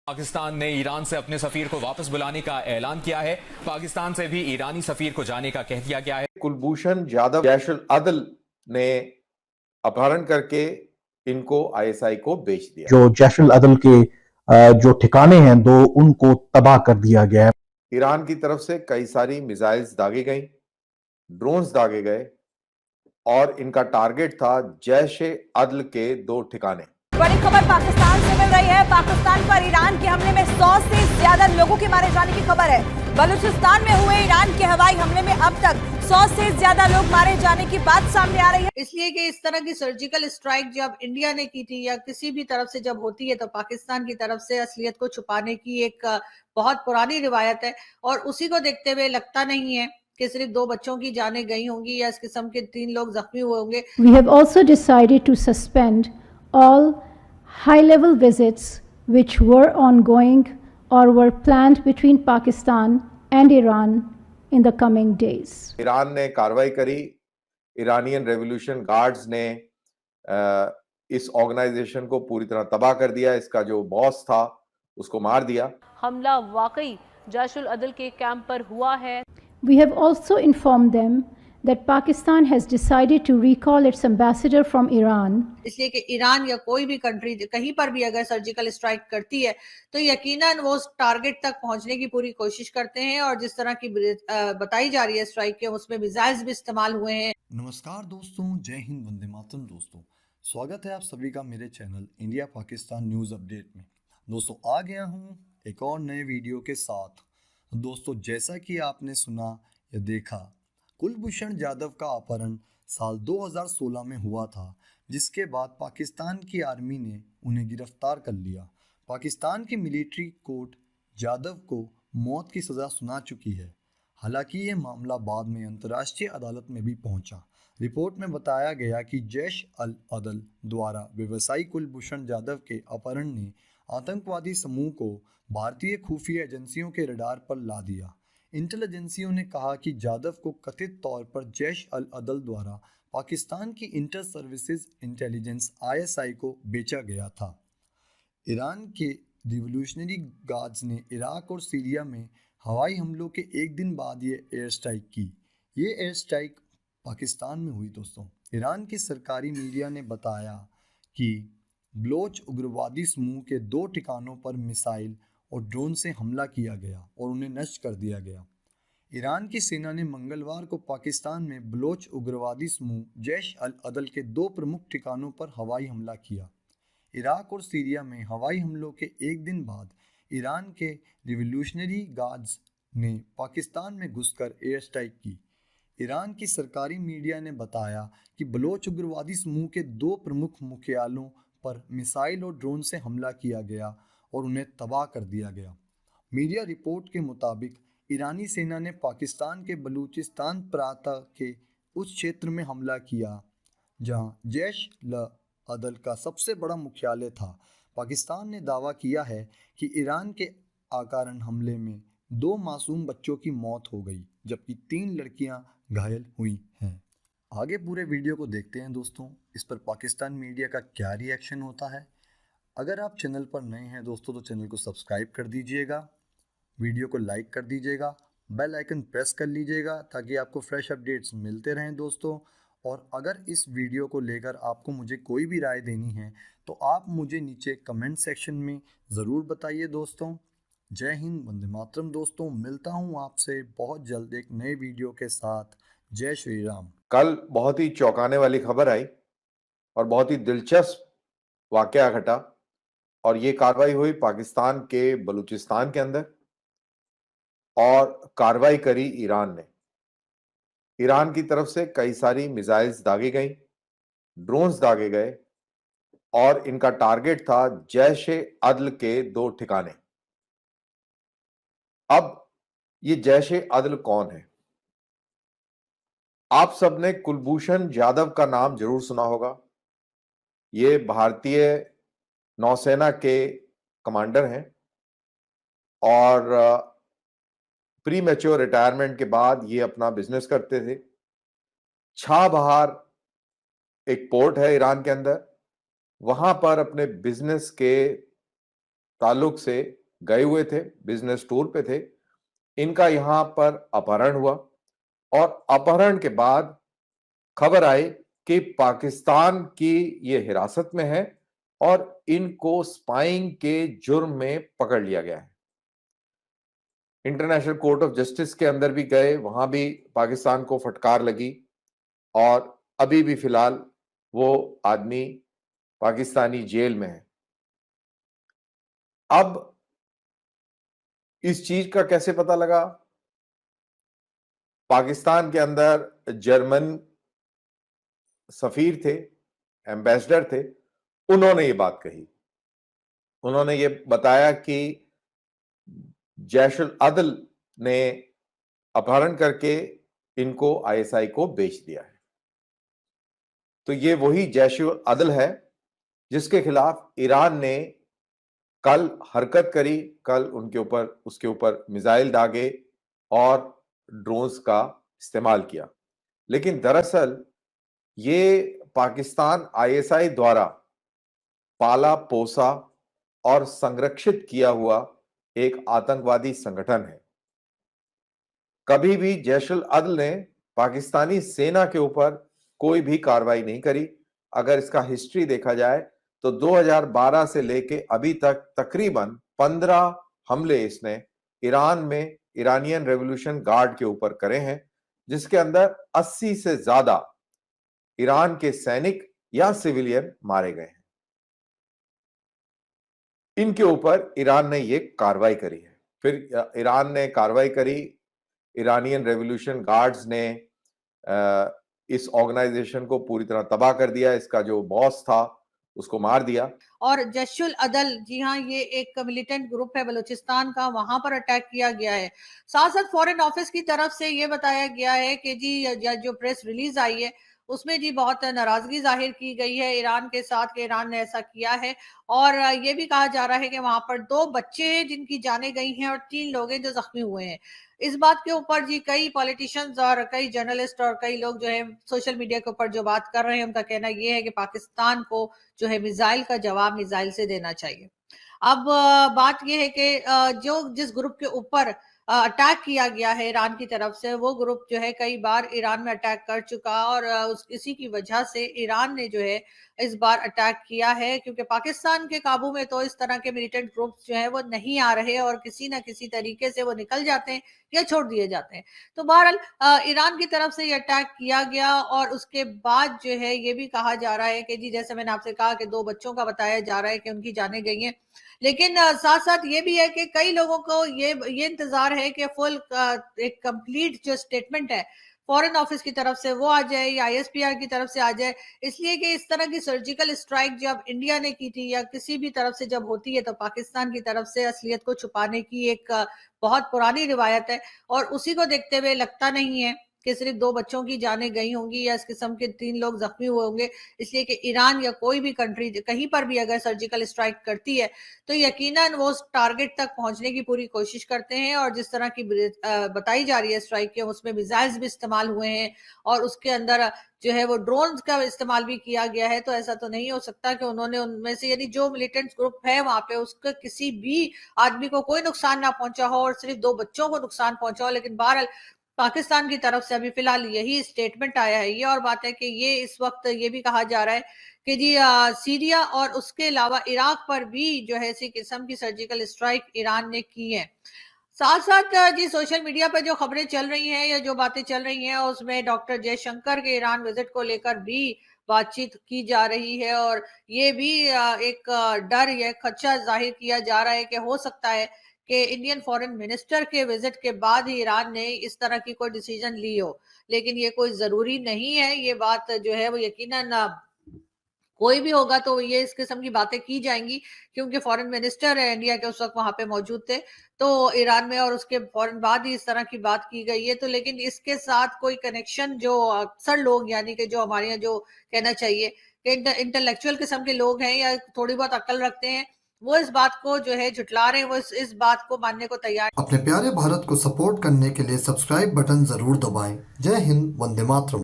पाकिस्तान ने ईरान से अपने सफीर को वापस बुलाने का ऐलान किया है। पाकिस्तान से भी ईरानी सफीर को जाने का कह दिया गया है। कुलभूषण जाधव जैश अदल ने अपहरण करके इनको आईएसआई को बेच दिया। जो जैश अदल के जो ठिकाने हैं दो, उनको तबाह कर दिया गया है। ईरान की तरफ से कई सारी मिसाइल्स दागी गई, ड्रोन्स दागे गए और इनका टारगेट था जैश अदल के 2 ठिकाने। बड़ी खबर पाकिस्तान से मिल रही है। पाकिस्तान पर ईरान के हमले में 100 से ज्यादा लोगों के मारे जाने की खबर है। बलूचिस्तान में हुए ईरान के हवाई हमले में अब तक 100 से ज्यादा लोग मारे जाने की बात सामने आ रही है। इसलिए कि इस तरह की सर्जिकल स्ट्राइक जब इंडिया ने की थी या किसी भी तरफ से जब होती है तो पाकिस्तान की तरफ से असलियत को छुपाने की एक बहुत पुरानी रिवायत है, और उसी को देखते हुए लगता नहीं है कि सिर्फ 2 बच्चों की जानें गई होंगी या इस किस्म के 3 लोग जख्मी हुए होंगे। We have also decided to suspend all high-level visits which were ongoing or were planned between Pakistan and Iran in the coming days. Iran ने कार्रवाई करी। ईरानियन रेवोल्यूशन गार्ड्स ने इस ऑर्गेनाइजेशन को पूरी तरह तबाह कर दिया। इसका जो बॉस था उसको मार दिया। हमला वाकई जैश अदल के कैंप पर हुआ है। We have also informed them that Pakistan has decided to recall its ambassador from Iran. इसलिए कि ईरान या कोई भी कंट्री कहीं पर भी अगर सर्जिकल स्ट्राइक करती है तो यकीनन वो टारगेट तक पहुंचने की पूरी कोशिश करते हैं, और जिस तरह की बताई जा रही है स्ट्राइक के, उसमें मिसाइल्स भी इस्तेमाल हुए हैं। नमस्कार दोस्तों, जय हिंद, वंदे मातरम। दोस्तों, स्वागत है आप सभी का मेरे channel India Pakistan news update में। दोस्तों, आ गया हूँ एक और नए वीडियो के साथ। दोस्तों, जैसा कि आपने सुना या देखा, कुलभूषण जाधव का अपहरण साल 2016 में हुआ था, जिसके बाद पाकिस्तान की आर्मी ने उन्हें गिरफ्तार कर लिया। पाकिस्तान की मिलिट्री कोर्ट जाधव को मौत की सज़ा सुना चुकी है। हालांकि ये मामला बाद में अंतर्राष्ट्रीय अदालत में भी पहुंचा। रिपोर्ट में बताया गया कि जैश अदल द्वारा व्यवसायी कुलभूषण जाधव के अपहरण ने आतंकवादी समूह को भारतीय खुफिया एजेंसियों के रडार पर ला दिया। इंटेल एजेंसियों ने कहा कि जाधव को कथित तौर पर जैश अदल द्वारा पाकिस्तान की इंटर सर्विसेज इंटेलिजेंस आईएसआई को बेचा गया था। ईरान के रिवोल्यूशनरी गार्ड्स ने इराक और सीरिया में हवाई हमलों के एक दिन बाद ये एयर स्ट्राइक की। ये एयर स्ट्राइक पाकिस्तान में हुई। दोस्तों, ईरान की सरकारी मीडिया ने बताया कि बलोच उग्रवादी समूह के 2 ठिकानों पर मिसाइल और ड्रोन से हमला किया गया और उन्हें नष्ट कर दिया गया। ईरान की सेना ने मंगलवार को पाकिस्तान में बलोच उग्रवादी समूह जैश अदल के 2 प्रमुख ठिकानों पर हवाई हमला किया। इराक और सीरिया में हवाई हमलों के एक दिन बाद ईरान के रिवोल्यूशनरी गार्ड्स ने पाकिस्तान में घुसकर एयर स्ट्राइक की। ईरान की सरकारी मीडिया ने बताया कि बलोच उग्रवादी समूह के 2 प्रमुख मुख्यालयों पर मिसाइल और ड्रोन से हमला किया गया और उन्हें तबाह कर दिया गया। मीडिया रिपोर्ट के मुताबिक ईरानी सेना ने पाकिस्तान के बलूचिस्तान प्रांत के उस क्षेत्र में हमला किया जहां जैश अदल का सबसे बड़ा मुख्यालय था। पाकिस्तान ने दावा किया है कि ईरान के आकारण हमले में 2 मासूम बच्चों की मौत हो गई, जबकि 3 लड़कियां घायल हुई हैं। आगे पूरे वीडियो को देखते हैं। दोस्तों, इस पर पाकिस्तान मीडिया का क्या रिएक्शन होता है। अगर आप चैनल पर नए हैं दोस्तों तो चैनल को सब्सक्राइब कर दीजिएगा, वीडियो को लाइक कर दीजिएगा, बेल आइकन प्रेस कर लीजिएगा ताकि आपको फ्रेश अपडेट्स मिलते रहें दोस्तों। और अगर इस वीडियो को लेकर आपको मुझे कोई भी राय देनी है तो आप मुझे नीचे कमेंट सेक्शन में ज़रूर बताइए दोस्तों। जय हिंद, वंदे मातरम। दोस्तों, मिलता हूँ आपसे बहुत जल्द एक नए वीडियो के साथ। जय श्री राम। कल बहुत ही चौंकाने वाली खबर आई और बहुत ही दिलचस्प वाकया घटा, और ये कार्रवाई हुई पाकिस्तान के बलूचिस्तान के अंदर, और कार्रवाई करी ईरान ने। ईरान की तरफ से कई सारी मिसाइल्स दागी गई, ड्रोन्स दागे गए और इनका टारगेट था जैश अदल के 2 ठिकाने। अब ये जैश अदल कौन है? आप सबने कुलभूषण जाधव का नाम जरूर सुना होगा। ये भारतीय नौसेना के कमांडर हैं और प्री मैच्योर रिटायरमेंट के बाद ये अपना बिजनेस करते थे। छाबहार एक पोर्ट है ईरान के अंदर, वहां पर अपने बिजनेस के ताल्लुक से गए हुए थे, बिजनेस टूर पे थे। इनका यहां पर अपहरण हुआ और अपहरण के बाद खबर आई कि पाकिस्तान की ये हिरासत में है और इनको स्पाइंग के जुर्म में पकड़ लिया गया है। इंटरनेशनल कोर्ट ऑफ जस्टिस के अंदर भी गए, वहां भी पाकिस्तान को फटकार लगी और अभी भी फिलहाल वो आदमी पाकिस्तानी जेल में है। अब इस चीज का कैसे पता लगा? पाकिस्तान के अंदर जर्मन सफीर थे, एम्बेसडर थे, उन्होंने ये बात कही। उन्होंने ये बताया कि जैशुल अदल ने अपहरण करके इनको आईएसआई को बेच दिया है। तो ये वही जैशुल अदल है जिसके खिलाफ ईरान ने कल हरकत करी, कल उसके ऊपर मिसाइल दागे और ड्रोन्स का इस्तेमाल किया। लेकिन दरअसल ये पाकिस्तान आईएसआई द्वारा पाला पोसा और संरक्षित किया हुआ एक आतंकवादी संगठन है। कभी भी जैशुल अदल ने पाकिस्तानी सेना के ऊपर कोई भी कार्रवाई नहीं करी। अगर इसका हिस्ट्री देखा जाए तो 2012 से लेके अभी तक तकरीबन 15 हमले इसने ईरान में इरानियन रेवोल्यूशन गार्ड के ऊपर करे हैं, जिसके अंदर 80 से ज्यादा ईरान के सैनिक या सिविलियन मारे गए हैं। इनके ऊपर ईरान ने ये कार्रवाई करी है। फिर ईरान ने कार्रवाई करी, इरानियन रेवोल्यूशन गार्ड्स ने इस ऑर्गेनाइजेशन को पूरी तरह तबाह कर दिया। इसका जो बॉस था उसको मार दिया। और जैशुल अदल, जी हाँ, ये एक मिलिटेंट ग्रुप है बलूचिस्तान का, वहां पर अटैक किया गया है। साथ साथ फॉरेन ऑफिस की तरफ से ये बताया गया है कि जी जो प्रेस रिलीज आई है उसमें जी बहुत नाराजगी जाहिर की गई है ईरान के साथ कि ईरान ने ऐसा किया है। और ये भी कहा जा रहा है कि वहां पर 2 बच्चे हैं जिनकी जानें गई हैं और 3 लोग हैं जो जख्मी हुए हैं। इस बात के ऊपर जी कई पॉलिटिशियंस और कई जर्नलिस्ट और कई लोग जो है सोशल मीडिया के ऊपर जो बात कर रहे हैं, उनका कहना यह है कि पाकिस्तान को जो है मिसाइल का जवाब मिसाइल से देना चाहिए। अब बात यह है कि जो जिस ग्रुप के ऊपर अटैक किया गया है ईरान की तरफ से, वो ग्रुप जो है कई बार ईरान में अटैक कर चुका और इसी की वजह से ईरान ने जो है इस बार अटैक किया है, क्योंकि पाकिस्तान के काबू में तो इस तरह के मिलिटेंट ग्रुप्स जो है वो नहीं आ रहे और किसी ना किसी तरीके से वो निकल जाते हैं या छोड़ दिए जाते हैं। तो बहरहाल ईरान की तरफ से ये अटैक किया गया और उसके बाद जो है ये भी कहा जा रहा है कि जी जैसे मैंने आपसे कहा कि 2 बच्चों का बताया जा रहा है कि उनकी जानें गई हैं। लेकिन साथ साथ ये भी है कि कई लोगों को ये इंतजार है कि फुल एक कंप्लीट जो स्टेटमेंट है फॉरेन ऑफिस की तरफ से वो आ जाए या आईएसपीआर की तरफ से आ जाए, इसलिए कि इस तरह की सर्जिकल स्ट्राइक जब इंडिया ने की थी या किसी भी तरफ से जब होती है तो पाकिस्तान की तरफ से असलियत को छुपाने की एक बहुत पुरानी रिवायत है। और उसी को देखते हुए लगता नहीं है कि सिर्फ 2 बच्चों की जानें गई होंगी या इस किस्म के 3 लोग जख्मी हुए होंगे, इसलिए कि ईरान या कोई भी कंट्री कहीं पर भी अगर सर्जिकल स्ट्राइक करती है तो यकीनन वो टारगेट तक पहुंचने की पूरी कोशिश करते हैं। और जिस तरह की बताई जा रही है स्ट्राइक के, उसमें मिसाइल्स भी इस्तेमाल हुए हैं और उसके अंदर जो है वो ड्रोन्स का इस्तेमाल भी किया गया है। तो ऐसा तो नहीं हो सकता कि उन्होंने उनमें से यानी जो मिलिटेंट ग्रुप है वहां पे उसका किसी भी आदमी को कोई नुकसान ना पहुंचा हो और सिर्फ 2 बच्चों को नुकसान पहुंचा हो। लेकिन बहरहाल पाकिस्तान की तरफ से अभी फिलहाल यही स्टेटमेंट आया है। ये और बात है कि ये इस वक्त ये भी कहा जा रहा है कि जी सीरिया और उसके अलावा इराक पर भी जो है इसी किस्म की सर्जिकल स्ट्राइक ईरान ने की है। साथ साथ जी सोशल मीडिया पर जो खबरें चल रही हैं या जो बातें चल रही हैं उसमें डॉक्टर जयशंकर के ईरान विजिट को लेकर भी बातचीत की जा रही है और ये भी एक डर या खदशा जाहिर किया जा रहा है कि हो सकता है कि इंडियन फॉरेन मिनिस्टर के विजिट के बाद ही ईरान ने इस तरह की कोई डिसीजन ली हो। लेकिन ये कोई जरूरी नहीं है। ये बात जो है वो यकीनन कोई भी होगा तो ये इस किस्म की बातें की जाएंगी, क्योंकि फॉरेन मिनिस्टर है इंडिया के उस वक्त वहां पे मौजूद थे तो ईरान में, और उसके फौरन बाद ही इस तरह की बात की गई है। तो लेकिन इसके साथ कोई कनेक्शन जो अक्सर लोग यानी कि जो हमारे यहाँ जो कहना चाहिए कि इंटेलेक्चुअल किस्म के लोग हैं या थोड़ी बहुत अक्ल रखते हैं, वो इस बात को जो है झुटला रहे हैं, वो इस बात को मानने को तैयार। अपने प्यारे भारत को सपोर्ट करने के लिए सब्सक्राइब बटन जरूर दबाएं। जय हिंद, वंदे मातरम।